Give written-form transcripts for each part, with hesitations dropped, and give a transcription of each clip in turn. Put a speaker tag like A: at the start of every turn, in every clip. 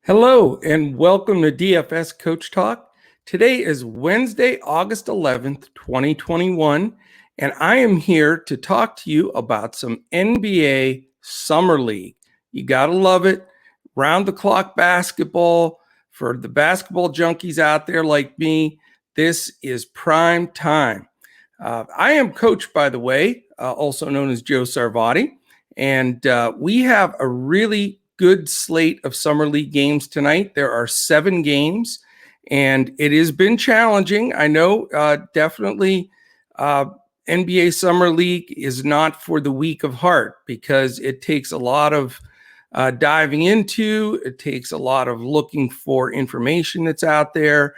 A: Hello and welcome to DFS Coach Talk. Today is Wednesday, August 11th, 2021, and I am here to talk to you about some NBA Summer League. You gotta love it. Round-the-clock basketball. For the basketball junkies out there like me, this is prime time. I am Coach, by the way, also known as Joe Sarvati, and we have a really good slate of Summer League games tonight. There are 7 games, and it has been challenging. I know definitely NBA Summer League is not for the weak of heart because it takes a lot of diving into. It takes a lot of looking for information that's out there.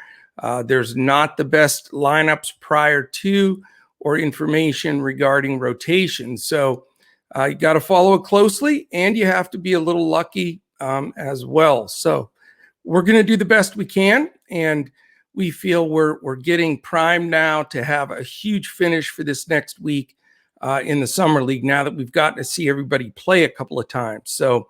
A: There's not the best lineups prior to or information regarding rotation. So you got to follow it closely, and you have to be a little lucky as well. So we're going to do the best we can, and we feel we're getting primed now to have a huge finish for this next week in the Summer League now that we've gotten to see everybody play a couple of times. So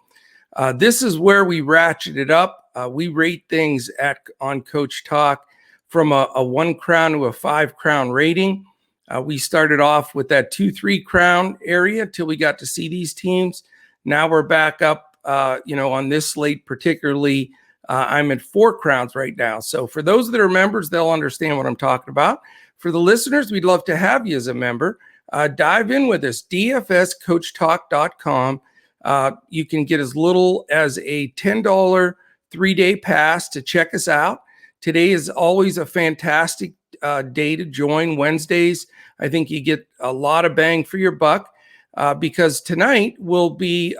A: this is where we ratchet it up. We rate things on Coach Talk from a 1 crown to a 5 crown rating. We started off with that 2-3 crown area till we got to see these teams. Now we're back up, on this slate particularly. I'm at 4 crowns right now. So for those that are members, they'll understand what I'm talking about. For the listeners, we'd love to have you as a member. Dive in with us, dfscoachtalk.com. You can get as little as a $10 3-day pass to check us out. Today is always a fantastic day to join. Wednesdays, I think you get a lot of bang for your buck because tonight will be,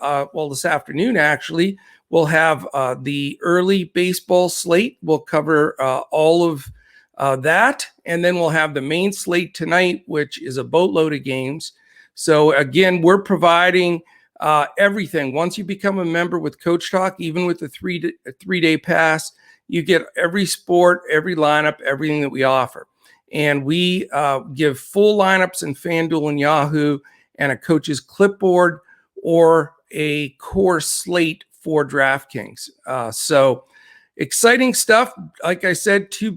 A: this afternoon actually, we'll have the early baseball slate. We'll cover all of that, and then we'll have the main slate tonight, which is a boatload of games. So again, we're providing everything. Once you become a member with Coach Talk, even with the 3-day pass, you get every sport, every lineup, everything that we offer. And we give full lineups in FanDuel and Yahoo and a coach's clipboard or a core slate for DraftKings. So exciting stuff. Like I said, 2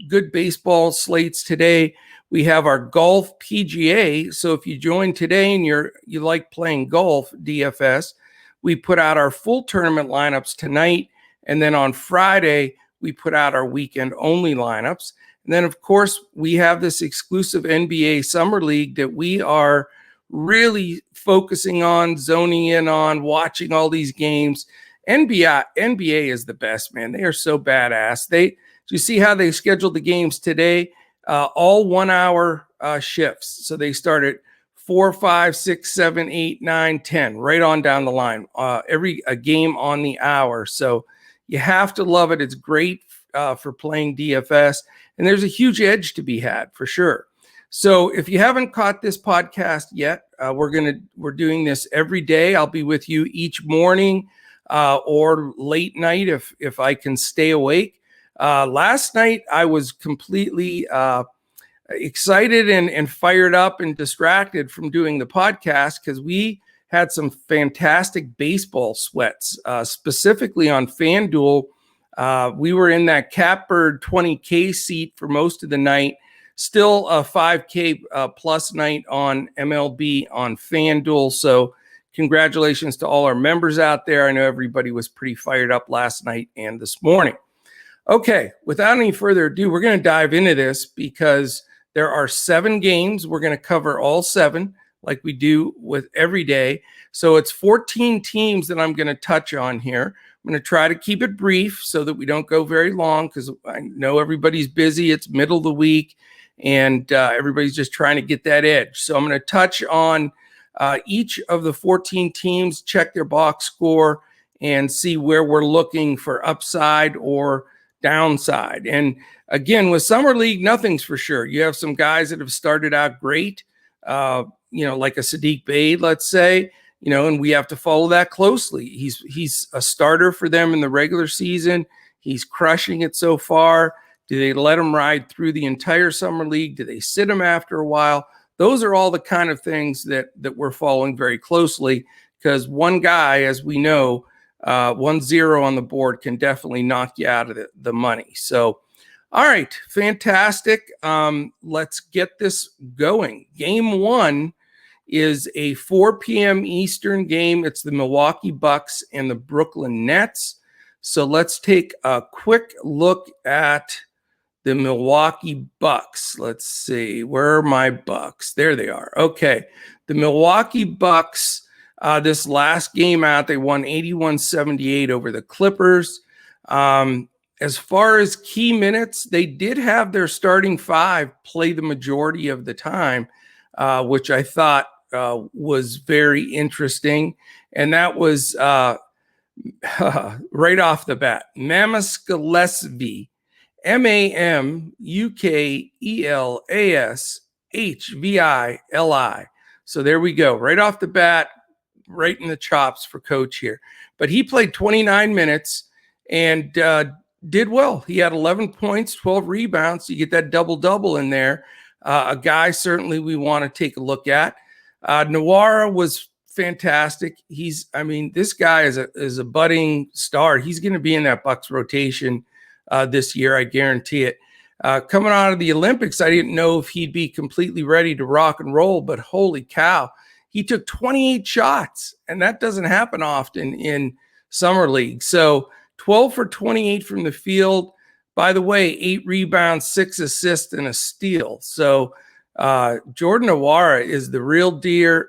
A: good baseball slates today. We have our golf PGA. So if you join today and you like playing golf DFS, we put out our full tournament lineups tonight. And then on Friday, we put out our weekend only lineups. And then, of course, we have this exclusive NBA Summer League that we are really focusing on, zoning in on, watching all these games. NBA is the best, man. They are so badass. Do you see how they scheduled the games today? All 1-hour shifts. So they start at 4, 5, 6, 7, 8, 9, 10, right on down the line. A game on the hour. So you have to love it. It's great for playing DFS. And there's a huge edge to be had for sure. So if you haven't caught this podcast yet, we're doing this every day. I'll be with you each morning or late night if I can stay awake. Last night I was completely excited and fired up and distracted from doing the podcast because we had some fantastic baseball sweats, specifically on FanDuel. We were in that Catbird 20K seat for most of the night. Still a 5K plus night on MLB on FanDuel. So congratulations to all our members out there. I know everybody was pretty fired up last night and this morning. Okay, without any further ado, we're going to dive into this because there are 7 games. We're going to cover all 7 like we do with every day. So it's 14 teams that I'm going to touch on here. I'm going to try to keep it brief so that we don't go very long because I know everybody's busy. It's middle of the week, and everybody's just trying to get that edge. So I'm going to touch on each of the 14 teams, check their box score, and see where we're looking for upside or downside. And again, with Summer League, nothing's for sure. You have some guys that have started out great, like a Sadiq Bey, let's say, and we have to follow that closely. He's a starter for them in the regular season. He's crushing it so far. Do they let him ride through the entire Summer League? Do they sit him after a while? Those are all the kind of things that we're following very closely because one guy, as we know, 1-0 on the board can definitely knock you out of the money. So, all right, fantastic. Let's get this going. Game 1 is a 4 p.m. Eastern game. It's the Milwaukee Bucks and the Brooklyn Nets. So let's take a quick look at the Milwaukee Bucks. Let's see. Where are my Bucks? There they are. Okay. The Milwaukee Bucks, this last game out, they won 81-78 over the Clippers. As far as key minutes, they did have their starting 5 play the majority of the time, which I thought was very interesting. And that was right off the bat. Memphis Gillespie, Mamukelashvili. So there we go. Right off the bat, right in the chops for coach here. But he played 29 minutes and did well. He had 11 points, 12 rebounds. You get that double-double in there. A guy certainly we want to take a look at. Awara was fantastic. This guy is a budding star. He's going to be in that Bucks rotation this year, I guarantee it. Coming out of the Olympics, I didn't know if he'd be completely ready to rock and roll, but holy cow, he took 28 shots, and that doesn't happen often in summer league. So 12 for 28 from the field. By the way, 8 rebounds, 6 assists, and a steal. So Jordan Awara is the real deal.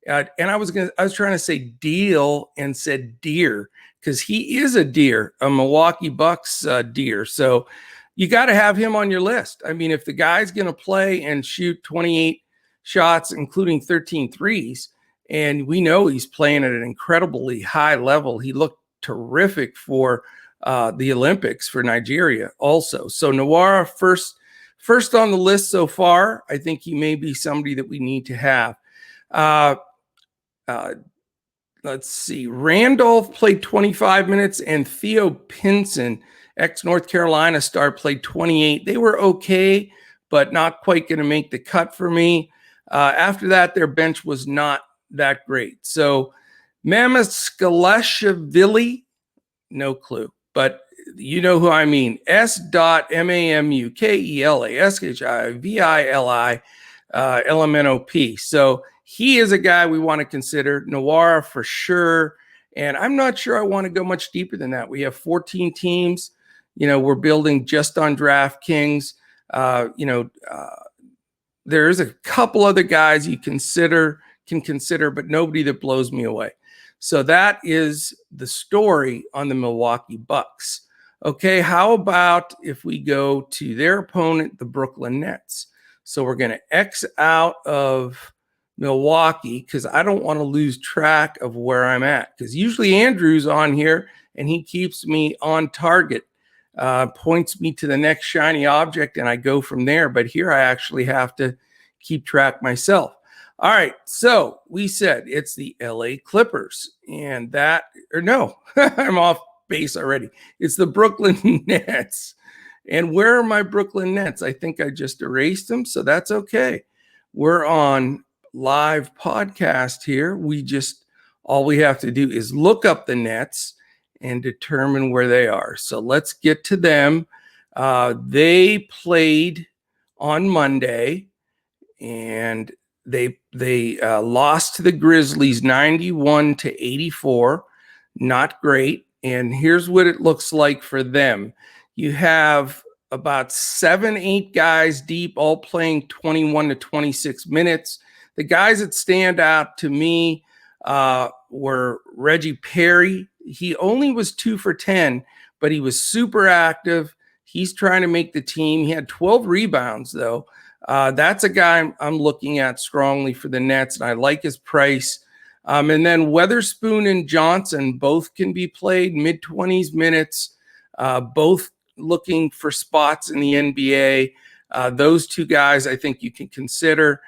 A: And I was trying to say deal and said deer, because he is a deer, a Milwaukee Bucks deer. So you got to have him on your list. I mean, if the guy's going to play and shoot 28 shots, including 13 threes, and we know he's playing at an incredibly high level. He looked terrific for the Olympics for Nigeria also. So Awara first on the list so far. I think he may be somebody that we need to have. Let's see. Randolph played 25 minutes, and Theo Pinson, ex-North Carolina star, played 28. They were okay, but not quite going to make the cut for me. After that, their bench was not that great. So Memphis Grizzlies, no clue, but you know who I mean. S.Mamukelashvili So he is a guy we want to consider. Awara for sure. And I'm not sure I want to go much deeper than that. We have 14 teams. We're building just on DraftKings. There's a couple other guys you can consider, but nobody that blows me away. So that is the story on the Milwaukee Bucks. Okay, how about if we go to their opponent, the Brooklyn Nets? So we're going to X out of Milwaukee because I don't want to lose track of where I'm at, because usually Andrew's on here and he keeps me on target, points me to the next shiny object, and I go from there. But here I actually have to keep track myself. All right, so we said it's the LA Clippers, and I'm off base already. It's the Brooklyn Nets. And where are my Brooklyn Nets? I think I just erased them, so that's okay. We're on live podcast here. All we have to do is look up the Nets and determine where they are. So let's get to them. They played on Monday, and they lost to the Grizzlies 91-84. Not great. And here's what it looks like for them. You have about 7-8 guys deep, all playing 21 to 26 minutes. The guys that stand out to me were Reggie Perry. He only was 2 for 10, but he was super active. He's trying to make the team. He had 12 rebounds, though. That's a guy I'm looking at strongly for the Nets, and I like his price. And then Weatherspoon and Johnson both can be played mid-20s minutes, both looking for spots in the NBA. Those two guys I think you can consider.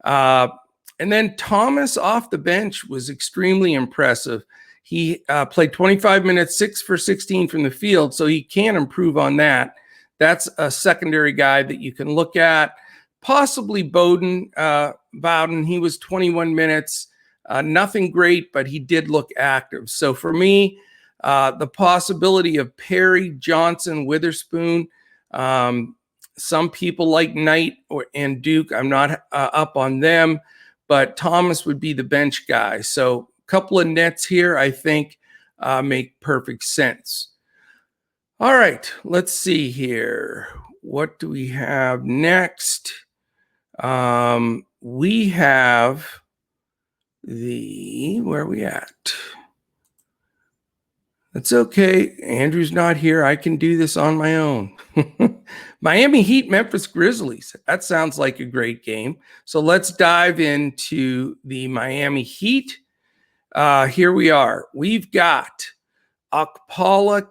A: And then Thomas off the bench was extremely impressive. He played 25 minutes, 6 for 16 from the field, so he can improve on that. That's a secondary guy that you can look at. Possibly Bowden. He was 21 minutes. Nothing great, but he did look active. So for me, the possibility of Perry, Johnson, Witherspoon, some people like Knight and Duke. I'm not up on them, but Thomas would be the bench guy. So a couple of nets here, I think, make perfect sense. All right, let's see here. What do we have next? We have where are we at? That's okay. Andrew's not here. I can do this on my own. Miami Heat, Memphis Grizzlies. That sounds like a great game. So let's dive into the Miami Heat. Here we are. We've got Okpala,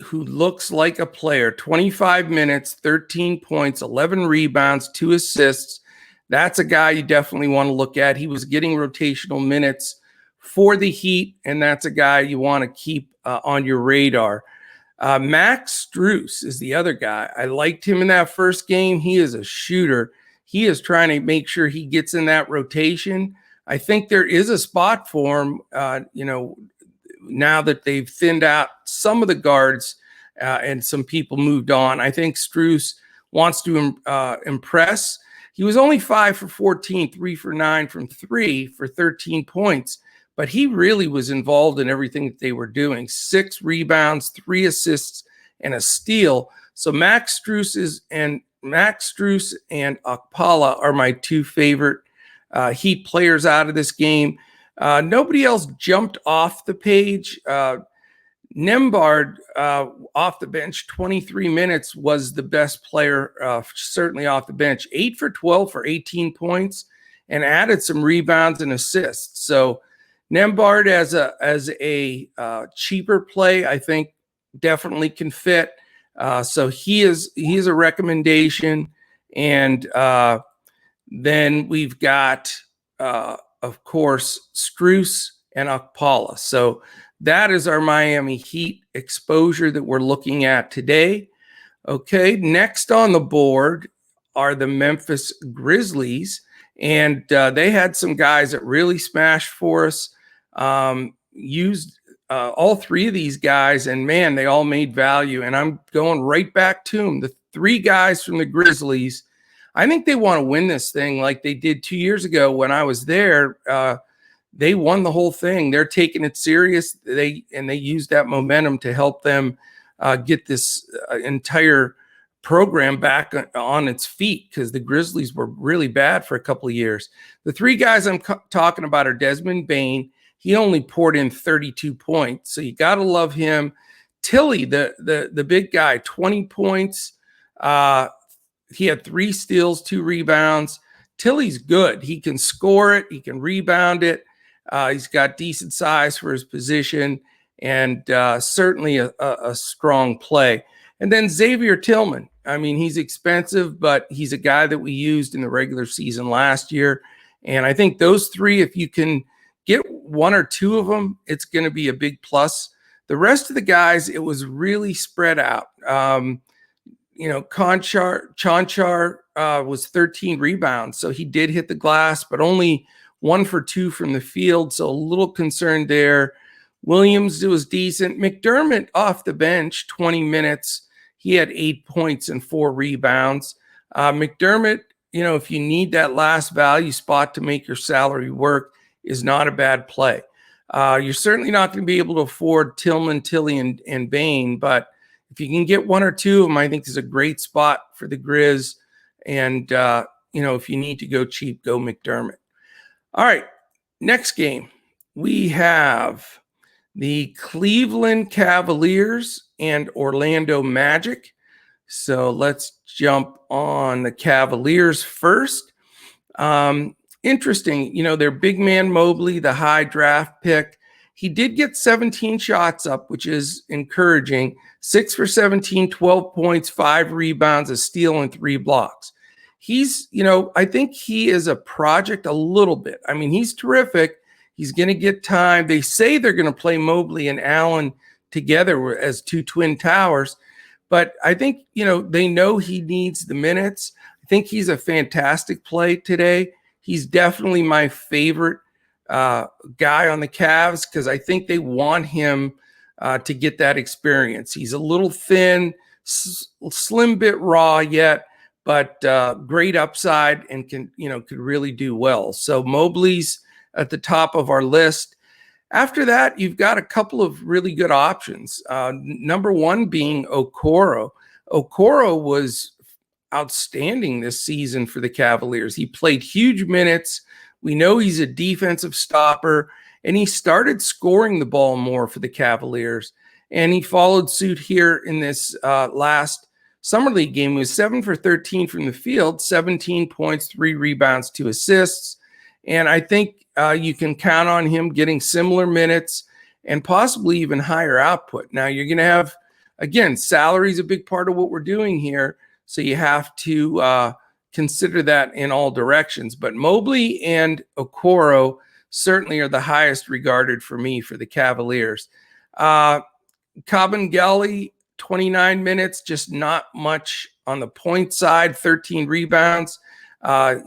A: who looks like a player. 25 minutes, 13 points, 11 rebounds, 2 assists. That's a guy you definitely want to look at. He was getting rotational minutes for the Heat, and that's a guy you want to keep on your radar. Max Strus is the other guy. I liked him in that first game. He is a shooter. He is trying to make sure he gets in that rotation. I think there is a spot for him, now that they've thinned out some of the guards and some people moved on. I think Strus wants to impress. He was only 5 for 14, 3 for 9 from 3 for 13 points, but he really was involved in everything that they were doing. 6 rebounds, 3 assists, and a steal. So Max Strus and Okpala are my 2 favorite Heat players out of this game. Nobody else jumped off the page. Nembhard off the bench, 23 minutes, was the best player, certainly off the bench. 8 for 12 for 18 points and added some rebounds and assists. So Nembhard as a cheaper play, I think definitely can fit. So he is a recommendation. And then we've got, of course, Strus and Okpala. So that is our Miami Heat exposure that we're looking at today. Okay, next on the board are the Memphis Grizzlies. And they had some guys that really smashed for us. Used all 3 of these guys, and man, they all made value. And I'm going right back to them. The 3 guys from the Grizzlies, I think they want to win this thing like they did 2 years ago when I was there. They won the whole thing. They're taking it serious. They used that momentum to help them get this entire program back on its feet, because the Grizzlies were really bad for a couple of years. The 3 guys I'm talking about are Desmond Bane. He only poured in 32 points, so you got to love him. Tilly, the big guy, 20 points. He had 3 steals, 2 rebounds. Tilly's good. He can score it. He can rebound it. He's got decent size for his position, and certainly a strong play. And then Xavier Tillman. I mean, he's expensive, but he's a guy that we used in the regular season last year. And I think those 3, if you can get 1 or 2 of them, it's going to be a big plus. The rest of the guys, it was really spread out. Conchar was 13 rebounds, so he did hit the glass, but only 1 for 2 from the field, so a little concerned there. Williams, it was decent. McDermott off the bench, 20 minutes. He had 8 points and 4 rebounds. McDermott, if you need that last value spot to make your salary work, is not a bad play. You're certainly not going to be able to afford Tillman, Tilly, and Bane, but if you can get 1 or 2 of them, I think is a great spot for the Grizz. And, if you need to go cheap, go McDermott. All right, next game. We have the Cleveland Cavaliers and Orlando Magic. So let's jump on the Cavaliers first. Interesting, their big man Mobley, the high draft pick. He did get 17 shots up, which is encouraging. 6 for 17, 12 points, 5 rebounds, a steal, and 3 blocks. He's, I think he is a project a little bit. I mean, he's terrific. He's going to get time. They say they're going to play Mobley and Allen together as 2 twin towers. But I think, they know he needs the minutes. I think he's a fantastic play today. He's definitely my favorite guy on the Cavs because I think they want him to get that experience. He's a little thin, slim bit raw yet, but great upside and could really do well. So Mobley's at the top of our list. After that, you've got a couple of really good options. Number one being Okoro. Okoro was outstanding this season for the Cavaliers. He played huge minutes. We know he's a defensive stopper, and he started scoring the ball more for the Cavaliers. And he followed suit here in this last Summer League game. He was 7 for 13 from the field, 17 points, 3 rebounds, 2 assists. And I think you can count on him getting similar minutes and possibly even higher output. Now, you're going to have, again, salary is a big part of what we're doing here. So you have to consider that in all directions. But Mobley and Okoro certainly are the highest regarded for me for the Cavaliers. Kabengele, 29 minutes, just not much on the point side, 13 rebounds.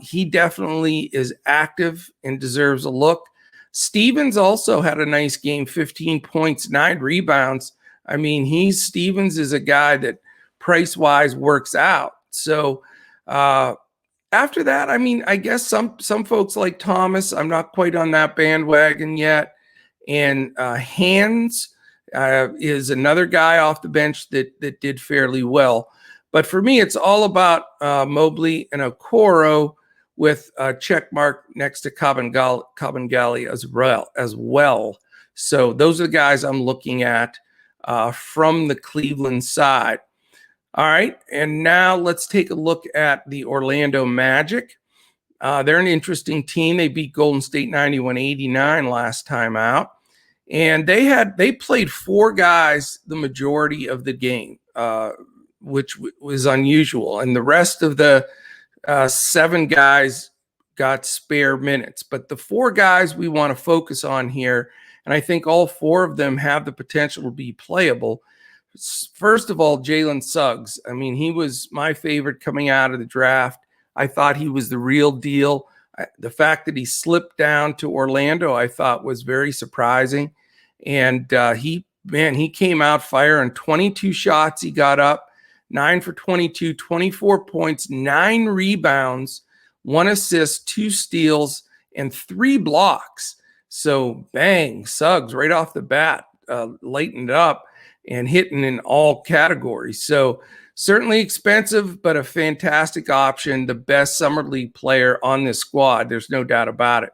A: He definitely is active and deserves a look. Stevens also had a nice game, 15 points, 9 rebounds. I mean, Stevens is a guy that price-wise works out. So after that, I mean, I guess some folks like Thomas, I'm not quite on that bandwagon yet. And Hands is another guy off the bench that did fairly well. But for me, it's all about Mobley and Okoro with a check mark next to Kabengele as well. So those are the guys I'm looking at from the Cleveland side. All right, and now let's take a look at the Orlando Magic. They're an interesting team. They beat Golden State 91-89 last time out. And they played 4 guys the majority of the game, which was unusual. And the rest of the 7 guys got spare minutes. But the 4 guys we want to focus on here, and I think all 4 of them have the potential to be playable. First of all, Jalen Suggs. I mean, he was my favorite coming out of the draft. I thought he was the real deal. The fact that he slipped down to Orlando, I thought was very surprising. And he came out firing. 22 shots he got up, 9 for 22, 24 points, 9 rebounds, 1 assist, 2 steals, and 3 blocks. So bang, Suggs right off the bat, lightened up and hitting in all categories. So certainly expensive, but a fantastic option. The best summer league player on this squad. There's no doubt about it.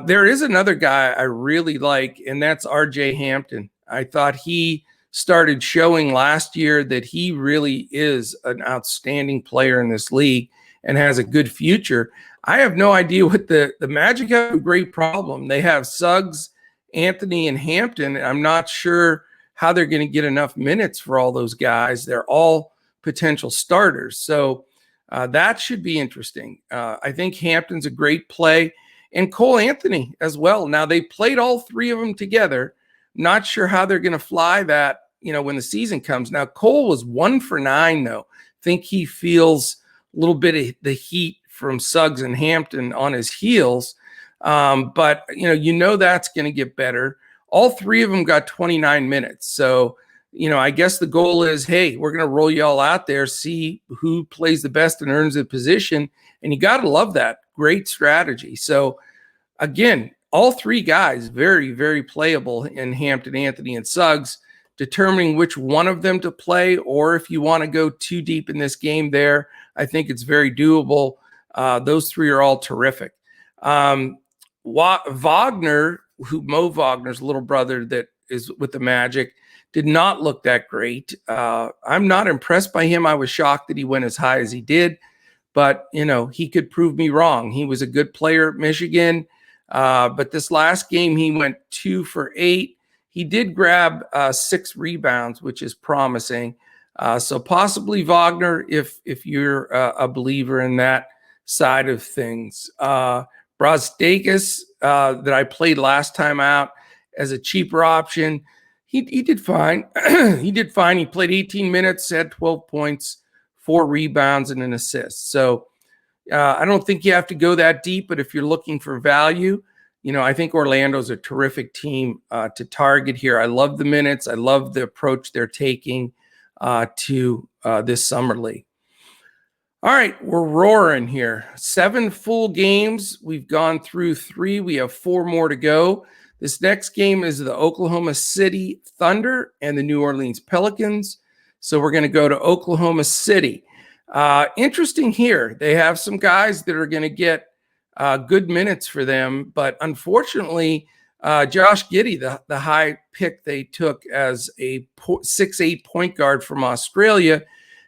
A: There is another guy I really like, and that's RJ Hampton. I thought he started showing last year that he really is an outstanding player in this league and has a good future. I have no idea what the Magic have a great problem. They have Suggs, Anthony, and Hampton. I'm not sure how they're going to get enough minutes for all those guys. They're all potential starters. So that should be interesting. I think Hampton's a great play, and Cole Anthony as well. Now, they played all 3 of them together. Not sure how they're going to fly that, when the season comes. Now, Cole was 1 for 9, though. Think he feels a little bit of the heat from Suggs and Hampton on his heels. But that's going to get better. All 3 of them got 29 minutes. So, I guess the goal is, hey, we're going to roll you all out there, see who plays the best and earns the position. And you got to love that. Great strategy. So, again, all 3 guys, very, very playable in Hampton, Anthony, and Suggs. Determining which one of them to play, or if you want to go too deep in this game there, I think it's very doable. Those 3 are all terrific. Wagner, Mo Wagner's little brother that is with the Magic, did not look that great. I'm not impressed by him. I was shocked that he went as high as he did, but he could prove me wrong. He was a good player at Michigan, but this last game he went 2 for 8. He did grab 6 rebounds, which is promising. So possibly Wagner, if you're a believer in that side of things. Brazdeikis, that I played last time out as a cheaper option, he did fine. He did fine. He played 18 minutes, had 12 points, 4 rebounds, and an assist. So I don't think you have to go that deep, but if you're looking for value, I think Orlando's a terrific team to target here. I love the minutes. I love the approach they're taking to this summer league. All right, we're roaring here. 7 full games. We've gone through 3. We have 4 more to go. This next game is the Oklahoma City Thunder and the New Orleans Pelicans. So we're going to go to Oklahoma City. Interesting here. They have some guys that are going to get good minutes for them, but unfortunately, Josh Giddey, the high pick they took as a 6'8" point guard from Australia,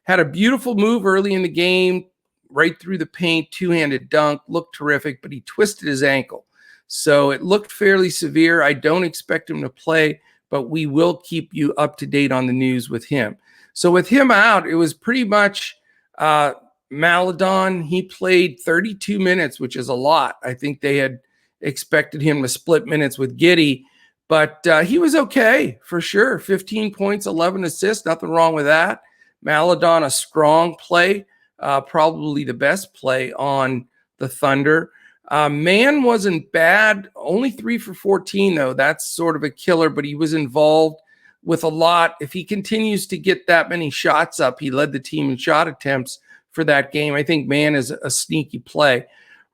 A: had a beautiful move early in the game, right through the paint, two-handed dunk, looked terrific, but he twisted his ankle. So it looked fairly severe. I don't expect him to play, but we will keep you up to date on the news with him. So with him out, it was pretty much Maladon. He played 32 minutes, which is a lot. I think they had expected him to split minutes with Giddey, but he was okay for sure. 15 points, 11 assists, nothing wrong with that. Maladon, a strong play, probably the best play on the Thunder. Man wasn't bad, only 3 for 14, though. That's sort of a killer, but he was involved with a lot. If he continues to get that many shots up, he led the team in shot attempts for that game. I think Man is a sneaky play.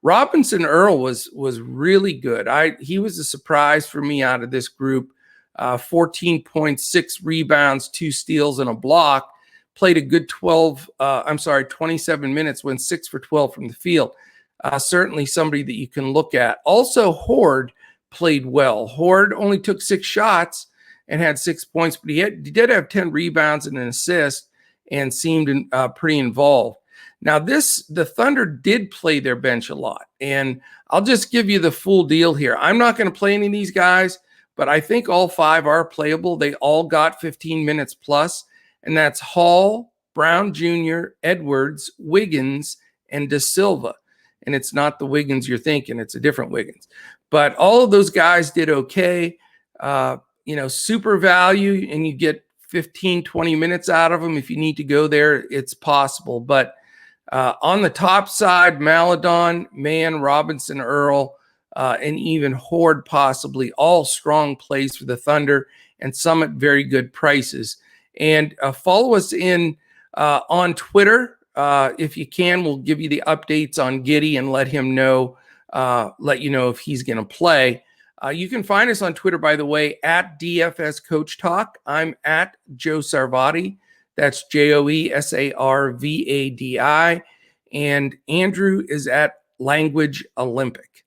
A: Robinson Earl was really good. He was a surprise for me out of this group. 14 points, 6 rebounds, 2 steals, and a block. Played a good 27 minutes, went 6 for 12 from the field. Certainly somebody that you can look at. Also, Horde played well. Horde only took 6 shots and had 6 points, but he did have 10 rebounds and an assist and seemed pretty involved. Now, the Thunder did play their bench a lot, and I'll just give you the full deal here. I'm not going to play any of these guys, but I think all 5 are playable. They all got 15 minutes plus. And that's Hall, Brown Jr., Edwards, Wiggins, and Da Silva. And it's not the Wiggins you're thinking. It's a different Wiggins. But all of those guys did okay. Super value, and you get 15, 20 minutes out of them. If you need to go there, it's possible. But on the top side, Maladon, Man, Robinson, Earl, and even Horde possibly, all strong plays for the Thunder, and some at very good prices. And follow us on Twitter. If you can, we'll give you the updates on Giddey and let you know if he's going to play. You can find us on Twitter, by the way, at DFS Coach Talk. I'm at Joe Sarvadi. That's JoeSarvadi. And Andrew is at Language Olympic.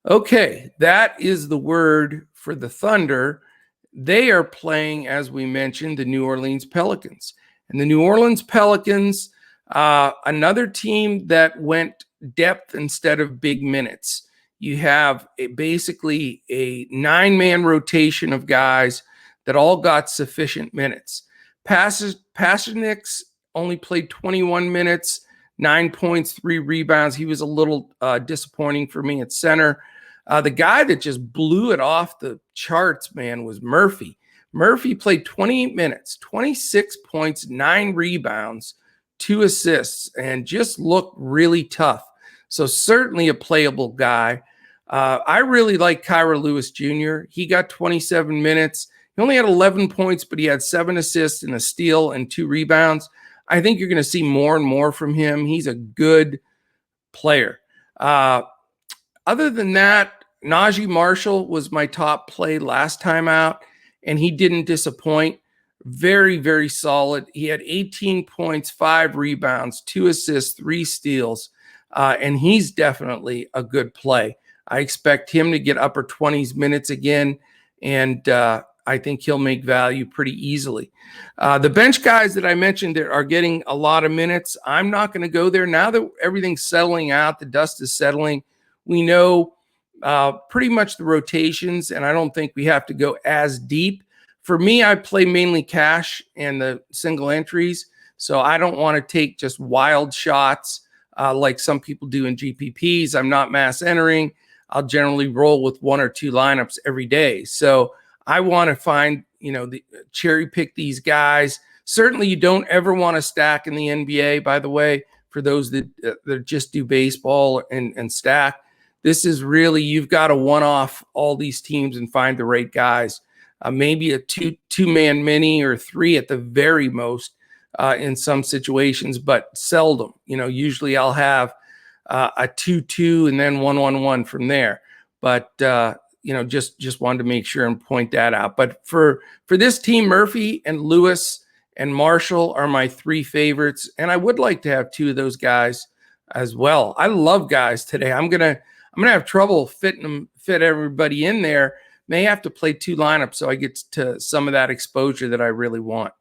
A: Okay, that is the word for the Thunder. They are playing, as we mentioned, the New Orleans Pelicans. And the New Orleans Pelicans, another team that went depth instead of big minutes. You have basically a 9-man rotation of guys that all got sufficient minutes. Pasicniks only played 21 minutes, 9 points, 3 rebounds. He was a little disappointing for me at center. The guy that just blew it off the charts, man, was Murphy. Murphy played 28 minutes, 26 points, 9 rebounds, 2 assists, and just looked really tough. So certainly a playable guy. I really like Kyra Lewis Jr. He got 27 minutes. He only had 11 points, but he had 7 assists and a steal and 2 rebounds. I think you're going to see more and more from him. He's a good player. Other than that, Najee Marshall was my top play last time out, and he didn't disappoint. Very, very solid. He had 18 points, 5 rebounds, 2 assists, 3 steals, and he's definitely a good play. I expect him to get upper 20s minutes again, and I think he'll make value pretty easily. The bench guys that I mentioned that are getting a lot of minutes, I'm not going to go there. Now that everything's settling out, the dust is settling, we know pretty much the rotations, and I don't think we have to go as deep. For me, I play mainly cash and the single entries, so I don't want to take just wild shots like some people do in GPPs. I'm not mass entering. I'll generally roll with 1 or 2 lineups every day. So I want to find, the cherry pick these guys. Certainly you don't ever want to stack in the NBA, by the way, for those that just do baseball and stack. this is really, you've got to one-off all these teams and find the right guys. Maybe a two-man mini or three at the very most in some situations, but seldom. Usually I'll have a 2-2 and then 1-1-1 from there. But just wanted to make sure and point that out. But for this team, Murphy and Lewis and Marshall are my three favorites, and I would like to have two of those guys as well. I love guys today. I'm gonna have trouble fit everybody in there. May have to play two lineups so I get to some of that exposure that I really want.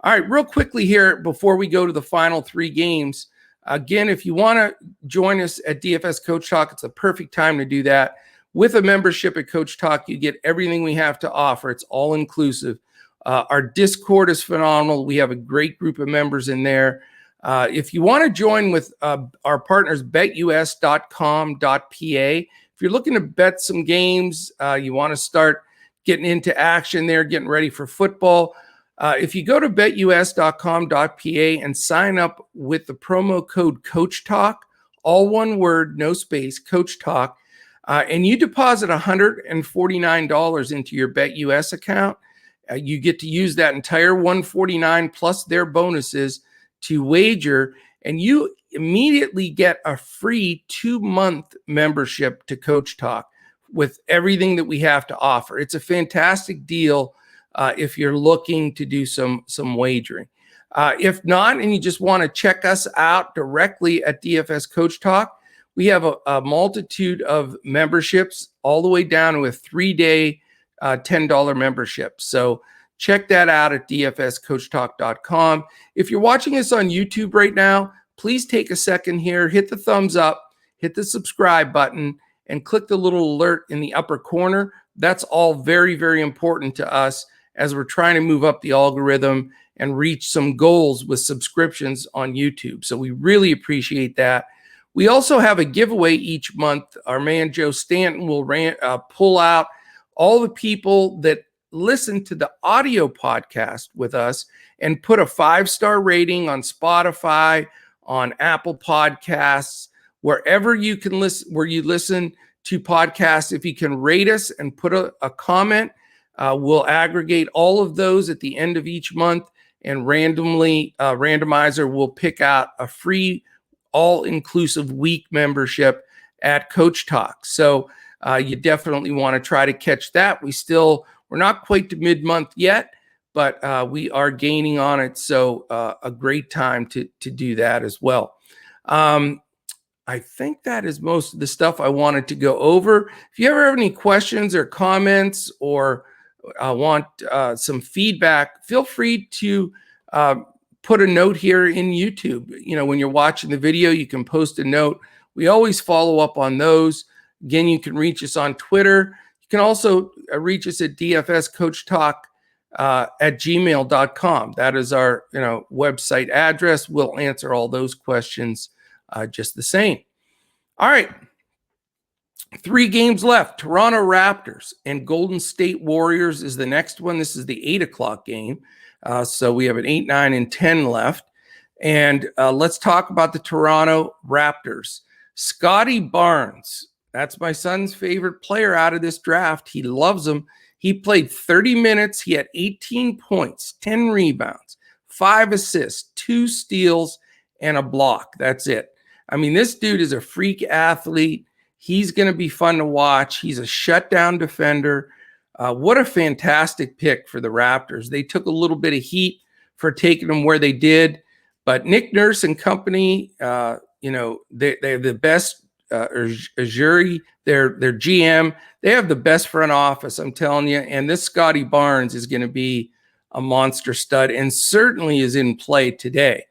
A: All right, real quickly here before we go to the final three games. Again, if you want to join us at DFS Coach Talk, it's a perfect time to do that. With a membership at Coach Talk, you get everything we have to offer. It's all inclusive. Our Discord is phenomenal. We have a great group of members in there. If you want to join with our partners, BetUS.com.pa. If you're looking to bet some games, you want to start getting into action there, getting ready for football. If you go to BetUS.com.pa and sign up with the promo code Coach Talk, all one word, no space, Coach Talk, and you deposit $149 into your BetUS account, you get to use that entire $149 plus their bonuses to wager, and you immediately get a free 2-month membership to Coach Talk with everything that we have to offer. It's a fantastic deal if you're looking to do some wagering. If not, and you just want to check us out directly at DFS Coach Talk, we have a multitude of memberships all the way down to a 3-day $10 membership. So check that out at dfscoachtalk.com. If you're watching us on YouTube right now, please take a second here, hit the thumbs up, hit the subscribe button, and click the little alert in the upper corner. That's all very, very important to us as we're trying to move up the algorithm and reach some goals with subscriptions on YouTube. So we really appreciate that. We also have a giveaway each month. Our man Joe Stanton will pull out all the people that listen to the audio podcast with us and put a 5-star rating on Spotify, on Apple Podcasts, wherever you can listen, where you listen to podcasts. If you can rate us and put a comment, we'll aggregate all of those at the end of each month, and randomizer will pick out a free all-inclusive week membership at Coach Talk. So you definitely want to try to catch that. We're not quite to mid-month yet, but we are gaining on it. So a great time to do that as well. I think that is most of the stuff I wanted to go over. If you ever have any questions or comments or want some feedback, feel free to put a note here in YouTube. When you're watching the video, you can post a note. We always follow up on those. Again, you can reach us on Twitter. You can also reach us at dfscoachtalk at gmail.com. That is our website address. We'll answer all those questions just the same. All right. 3 games left. Toronto Raptors and Golden State Warriors is the next one. This is the 8 o'clock game. So we have an 8, 9, and 10 left. And let's talk about the Toronto Raptors. Scottie Barnes, that's my son's favorite player out of this draft. He loves him. He played 30 minutes. He had 18 points, 10 rebounds, 5 assists, 2 steals, and a block. That's it. I mean, this dude is a freak athlete. He's going to be fun to watch. He's a shutdown defender. What a fantastic pick for the Raptors. They took a little bit of heat for taking him where they did, but Nick Nurse and company, they have the best, Ajuri, their GM, they have the best front office, I'm telling you. And this Scottie Barnes is going to be a monster stud and certainly is in play today.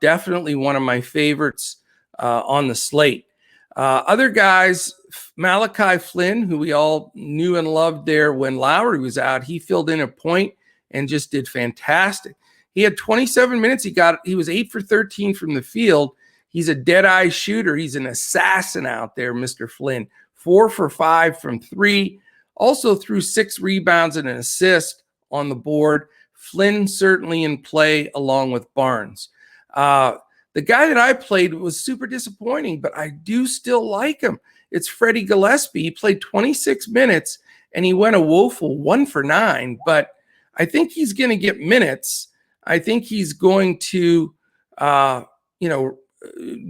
A: Definitely one of my favorites on the slate. Other guys, Malachi Flynn, who we all knew and loved there when Lowry was out, he filled in a point and just did fantastic. He had 27 minutes. He was 8 for 13 from the field. He's a dead-eye shooter. He's an assassin out there, Mr. Flynn. 4 for 5 from 3. Also threw 6 rebounds and an assist on the board. Flynn certainly in play along with Barnes. The guy that I played was super disappointing, but I do still like him. It's Freddy Gillespie. He played 26 minutes and he went a woeful 1 for 9, but I think he's going to get minutes. I think he's going to,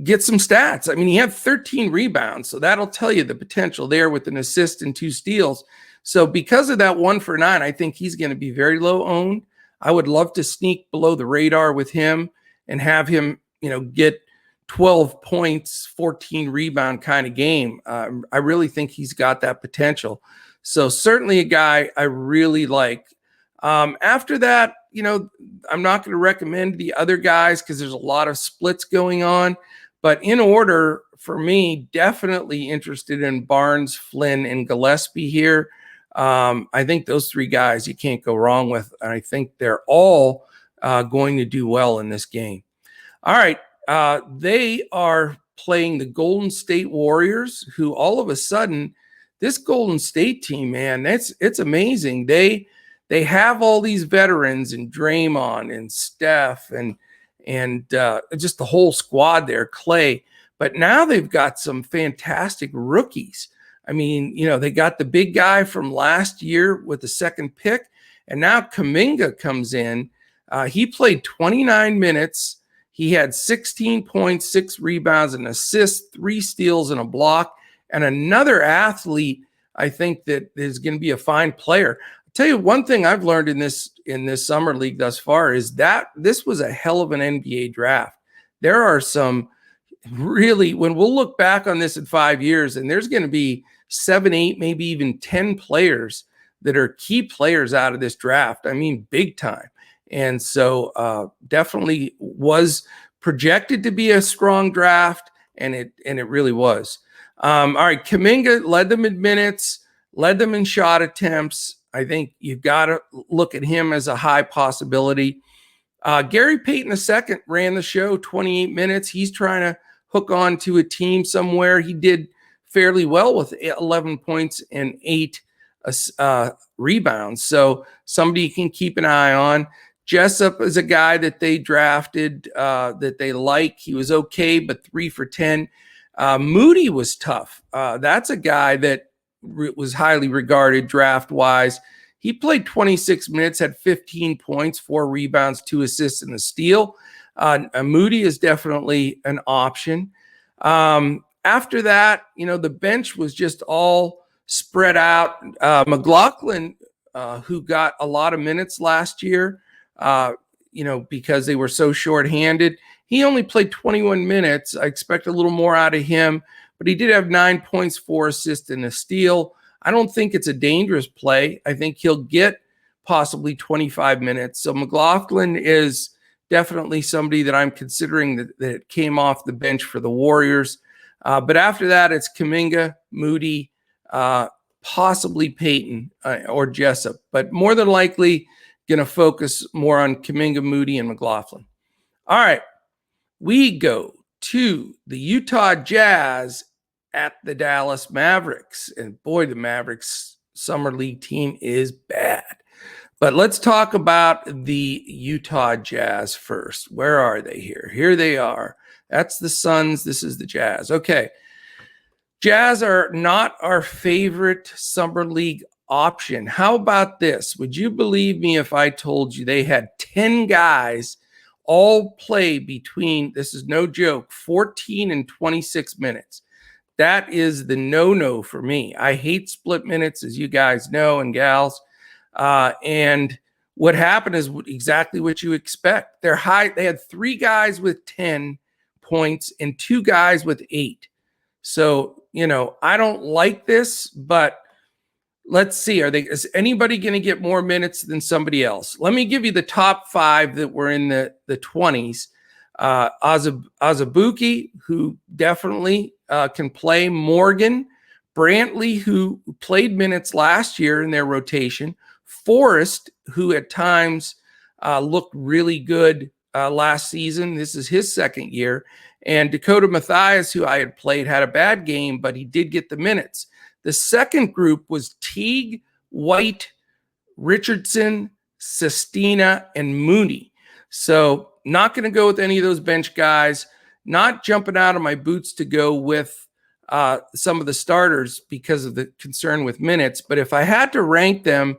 A: get some stats. I mean, he had 13 rebounds, so that'll tell you the potential there with an assist and 2 steals. So because of that 1 for 9, I think he's going to be very low owned. I would love to sneak below the radar with him and have him, get 12 points, 14 rebound kind of game. I really think he's got that potential. So certainly a guy I really like. After that, I'm not going to recommend the other guys because there's a lot of splits going on. But in order for me, definitely interested in Barnes, Flynn, and Gillespie here. I think those 3 guys you can't go wrong with. And I think they're all going to do well in this game. All right. They are playing the Golden State Warriors, who all of a sudden, this Golden State team, man, it's amazing. They have all these veterans and Draymond and Steph and just the whole squad there, Clay. But now they've got some fantastic rookies. I mean, they got the big guy from last year with the 2nd pick, and now Kuminga comes in. He played 29 minutes. He had 16 points, 6 rebounds, an assist, 3 steals, and a block. And another athlete, I think, that is going to be a fine player. I'll tell you one thing I've learned in this summer league thus far is that this was a hell of an NBA draft. There are some really, when we'll look back on this in 5 years, and there's going to be 7, 8, maybe even 10 players that are key players out of this draft. I mean, big time. And so definitely was projected to be a strong draft, and it really was. All right, Kuminga led them in minutes, led them in shot attempts. I think you've got to look at him as a high possibility. Gary Payton II ran the show, 28 minutes. He's trying to hook on to a team somewhere. He did fairly well with 11 points and 8 rebounds. So somebody you can keep an eye on. Jessup is a guy that they drafted that they like. He was okay, but 3 for 10. Moody was tough. That's a guy that was highly regarded draft-wise. He played 26 minutes, had 15 points, 4 rebounds, 2 assists, and a steal. Moody is definitely an option. After that, the bench was just all spread out. McLaughlin, who got a lot of minutes last year, because they were so shorthanded, he only played 21 minutes. I expect a little more out of him, but he did have 9 points, 4 assists, and a steal. I don't think it's a dangerous play. I think he'll get possibly 25 minutes. So McLaughlin is definitely somebody that I'm considering that came off the bench for the Warriors. But after that, it's Kuminga, Moody, possibly Payton or Jessup, but more than likely going to focus more on Kuminga, Moody, and McLaughlin. All right, we go to the Utah Jazz at the Dallas Mavericks. And boy, the Mavericks summer league team is bad. But let's talk about the Utah Jazz first. Where are they here? Here they are. That's the Suns. This is the Jazz. Okay. Jazz are not our favorite summer league option. How about this? Would you believe me if I told you they had 10 guys all play between, this is no joke, 14 and 26 minutes? That is the no-no for me. I hate split minutes, as you guys know, and gals. And what happened is exactly what you expect. They're high. They had 3 guys with 10 points and 2 guys with 8. So, I don't like this, but let's see. Is anybody going to get more minutes than somebody else? Let me give you the top 5 that were in the 20s. Azubuike, who definitely can play. Morgan, Brantley, who played minutes last year in their rotation. Forrest, who at times looked really good last season. This is his 2nd year. And Dakota Mathias, who I had played, had a bad game, but he did get the minutes. The second group was Teague, White, Richardson, Sestina, and Mooney. So not going to go with any of those bench guys. Not jumping out of my boots to go with some of the starters because of the concern with minutes. But if I had to rank them,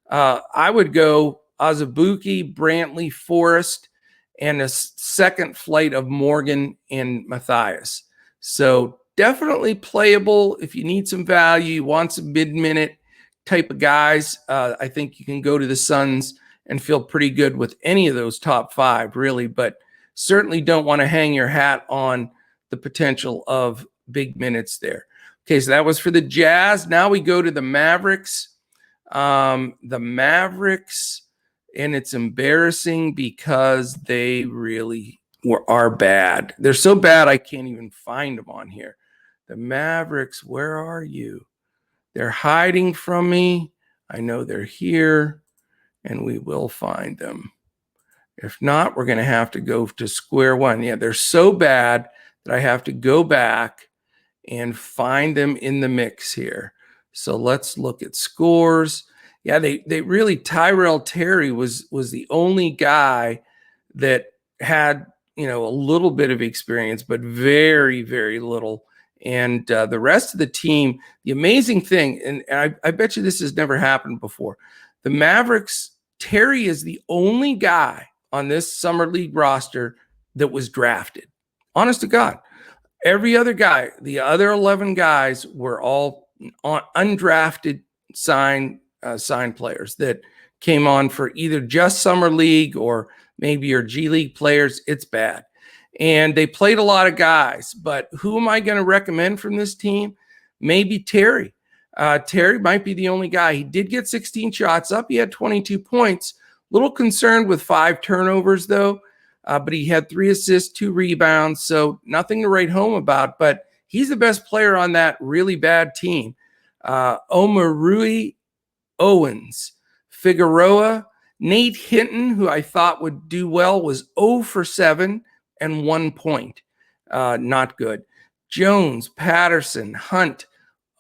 A: I would go Azubuike, Brantley, Forrest, and a second flight of Morgan and Matthias. So definitely playable if you need some value, you want some mid-minute type of guys. I think you can go to the Suns and feel pretty good with any of those top 5, really, but certainly don't want to hang your hat on the potential of big minutes there. Okay, so that was for the Jazz. Now we go to the Mavericks. The Mavericks, and it's embarrassing because they really are bad. They're so bad I can't even find them on here. The Mavericks, where are you? They're hiding from me. I know they're here, and we will find them. If not, we're going to have to go to square one. Yeah, they're so bad that I have to go back and find them in the mix here. So let's look at scores. Yeah, they really, Tyrell Terry was the only guy that had, a little bit of experience, but very, very little. And the rest of the team, the amazing thing, and I bet you this has never happened before. The Mavericks, Terry is the only guy on this summer league roster that was drafted. Honest to God. Every other guy, the other 11 guys were all undrafted signed players that came on for either just summer league or maybe your G League players. It's bad. And they played a lot of guys, but who am I going to recommend from this team? Maybe Terry. Terry might be the only guy. He did get 16 shots up. He had 22 points. Little concerned with 5 turnovers, though. But he had 3 assists, 2 rebounds, so nothing to write home about. But he's the best player on that really bad team. Omarui Owens, Figueroa, Nate Hinton, who I thought would do well, was 0 for 7 and 1 point. Not good. Jones, Patterson, Hunt,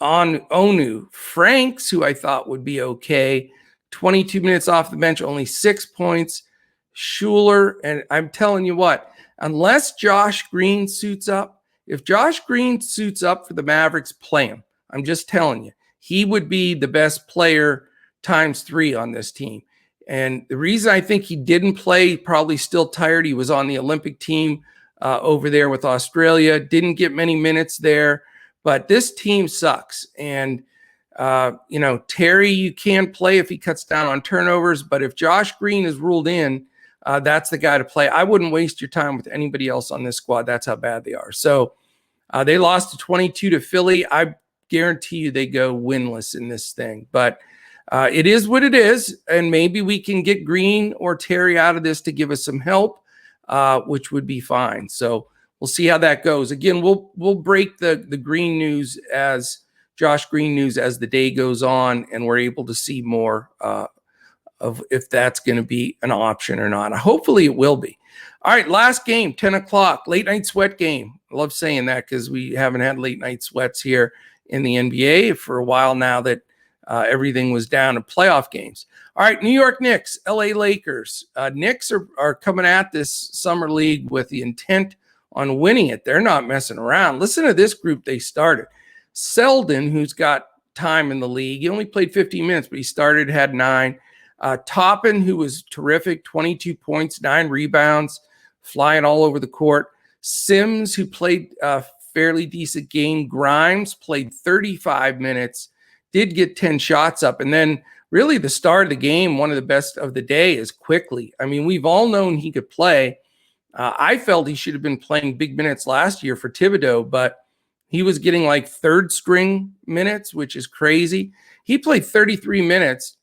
A: Onu, Franks, who I thought would be okay, 22 minutes off the bench, only 6 points. Schuler, and I'm telling you what, unless Josh Green suits up, if Josh Green suits up for the Mavericks, play him. I'm just telling you, he would be the best player times 3 on this team. And the reason I think he didn't play, probably still tired, he was on the Olympic team over there with Australia, didn't get many minutes there, but this team sucks. And Terry, you can play if he cuts down on turnovers, but if Josh Green is ruled in, that's the guy to play. I wouldn't waste your time with anybody else on this squad. That's how bad they are. So they lost to 22 to Philly. I guarantee you they go winless in this thing. But it is what it is, and maybe we can get Green or Terry out of this to give us some help, which would be fine. So we'll see how that goes. Again, we'll break the Green news as Josh Green news as the day goes on, and we're able to see more of if that's going to be an option or not. Hopefully it will be. All right, last game, 10 o'clock, late night sweat game. I love saying that because we haven't had late night sweats here in the NBA for a while now that everything was down to playoff games. All right, New York Knicks, LA Lakers. Knicks are coming at this summer league with the intent on winning it. They're not messing around. Listen to this group they started. Selden, who's got time in the league, he only played 15 minutes, but he started, had 9. Toppin, who was terrific, 22 points, 9 rebounds, flying all over the court. Sims, who played a fairly decent game. Grimes played 35 minutes, did get 10 shots up. And then really the star of the game, one of the best of the day, is Quickly. I mean, we've all known he could play. I felt he should have been playing big minutes last year for Thibodeau, but he was getting like 3rd string minutes, which is crazy. He played 33 minutes,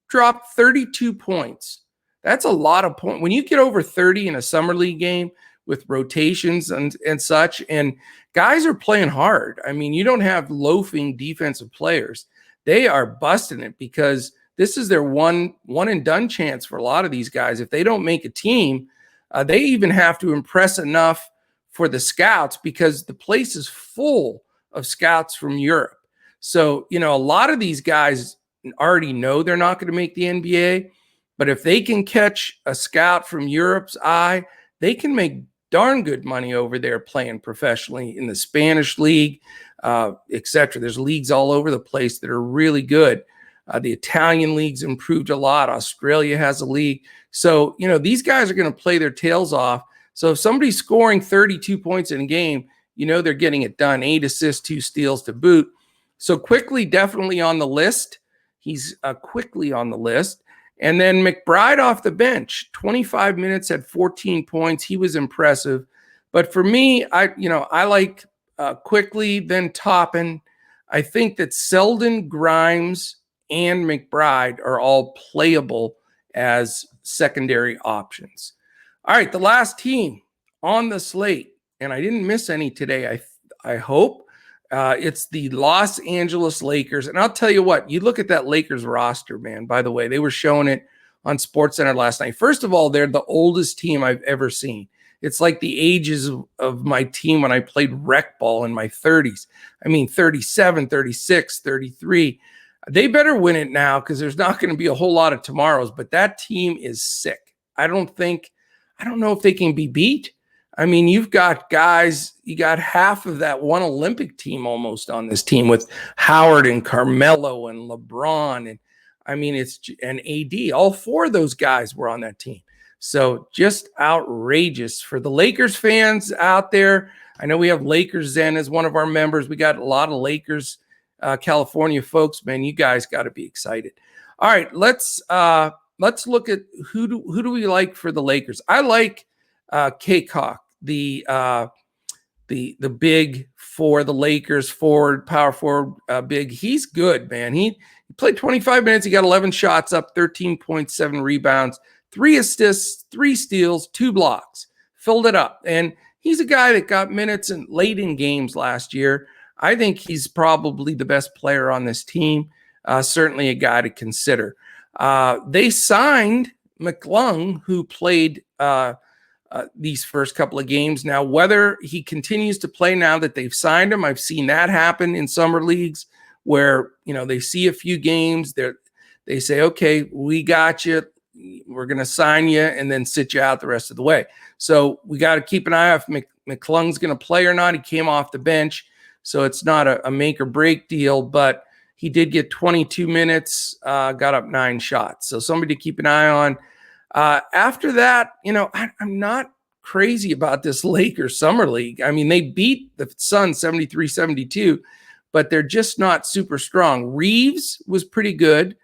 A: dropped 32 points. That's a lot of points. When you get over 30 in a summer league game with rotations and such, and guys are playing hard. I mean, you don't have loafing defensive players. They are busting it because this is their one and done chance for a lot of these guys. If they don't make a team, they even have to impress enough for the scouts because the place is full of scouts from Europe. So, a lot of these guys already know they're not going to make the NBA, but if they can catch a scout from Europe's eye, they can make darn good money over there playing professionally in the Spanish league. etc. There's leagues all over the place that are really good. The Italian league's improved a lot. Australia has a league. So, these guys are going to play their tails off. So if somebody's scoring 32 points in a game, they're getting it done. 8 assists, 2 steals to boot. So Quickly definitely on the list. He's quickly on the list. And then McBride off the bench, 25 minutes at 14 points. He was impressive. But for me, I like Quickly, then Toppin. I think that Selden, Grimes, and McBride are all playable as secondary options. All right, the last team on the slate, and I didn't miss any today, I hope. It's the Los Angeles Lakers. And I'll tell you what, you look at that Lakers roster, man. By the way, they were showing it on SportsCenter last night. First of all, they're the oldest team I've ever seen. It's like the ages of my team when I played rec ball in my 30s. I mean, 37, 36, 33. They better win it now because there's not going to be a whole lot of tomorrows. But that team is sick. I don't know if they can be beat. I mean, you've got guys, you got half of that one Olympic team almost on this team with Howard and Carmelo and LeBron. And I mean, it's an AD. All 4 of those guys were on that team. So just outrageous for the Lakers fans out there. I know we have Lakers Zen as one of our members. We got a lot of Lakers, California folks. Man, you guys got to be excited. All right, let's look at who do we like for the Lakers. I like Kaycock, the big for the Lakers, power forward, big. He's good, man. He played 25 minutes. He got 11 shots up, 13.7 rebounds, 3 assists, 3 steals, 2 blocks, filled it up. And he's a guy that got minutes late in games last year. I think he's probably the best player on this team. Certainly a guy to consider. They signed McClung, who played these first couple of games. Now, whether he continues to play now that they've signed him, I've seen that happen in summer leagues where, they see a few games, they say, okay, we got you. We're going to sign you and then sit you out the rest of the way. So we got to keep an eye on if McClung's going to play or not. He came off the bench, so it's not a make or break deal, but he did get 22 minutes, got up 9 shots. So somebody to keep an eye on. After that, I'm not crazy about this Lakers summer league. I mean, they beat the Suns 73-72, but they're just not super strong. Reeves was pretty good.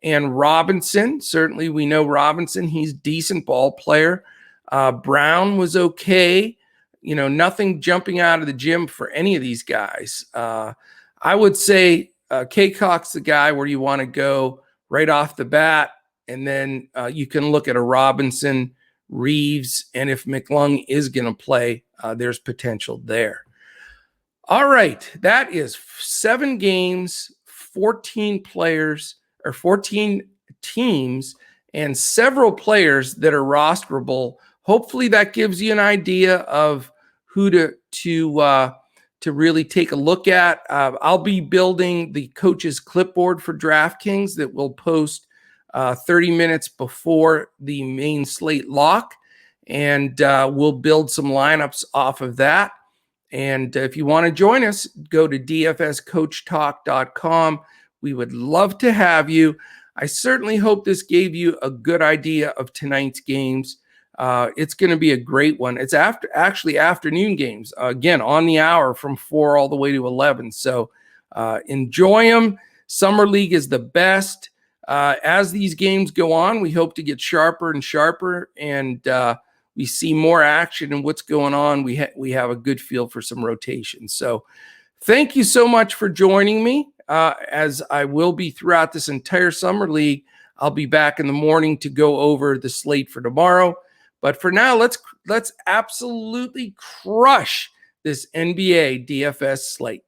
A: And Robinson, certainly we know Robinson. He's a decent ball player. Brown was okay. Nothing jumping out of the gym for any of these guys. I would say Kaycock's the guy where you want to go right off the bat. And then you can look at a Robinson, Reeves, and if McClung is going to play, there's potential there. All right, that is 7 games, 14 players, or 14 teams, and several players that are rosterable. Hopefully that gives you an idea of who to really take a look at. I'll be building the coach's clipboard for DraftKings that will post 30 minutes before the main slate lock, and we'll build some lineups off of that. And if you want to join us, go to dfscoachtalk.com. We would love to have you. I certainly hope this gave you a good idea of tonight's games. It's going to be a great one. It's actually afternoon games, again, on the hour from 4 all the way to 11. So enjoy them. Summer League is the best. As these games go on, we hope to get sharper and sharper, and we see more action and what's going on. We have a good feel for some rotation. So thank you so much for joining me. As I will be throughout this entire summer league. I'll be back in the morning to go over the slate for tomorrow. But for now, let's absolutely crush this NBA DFS slate.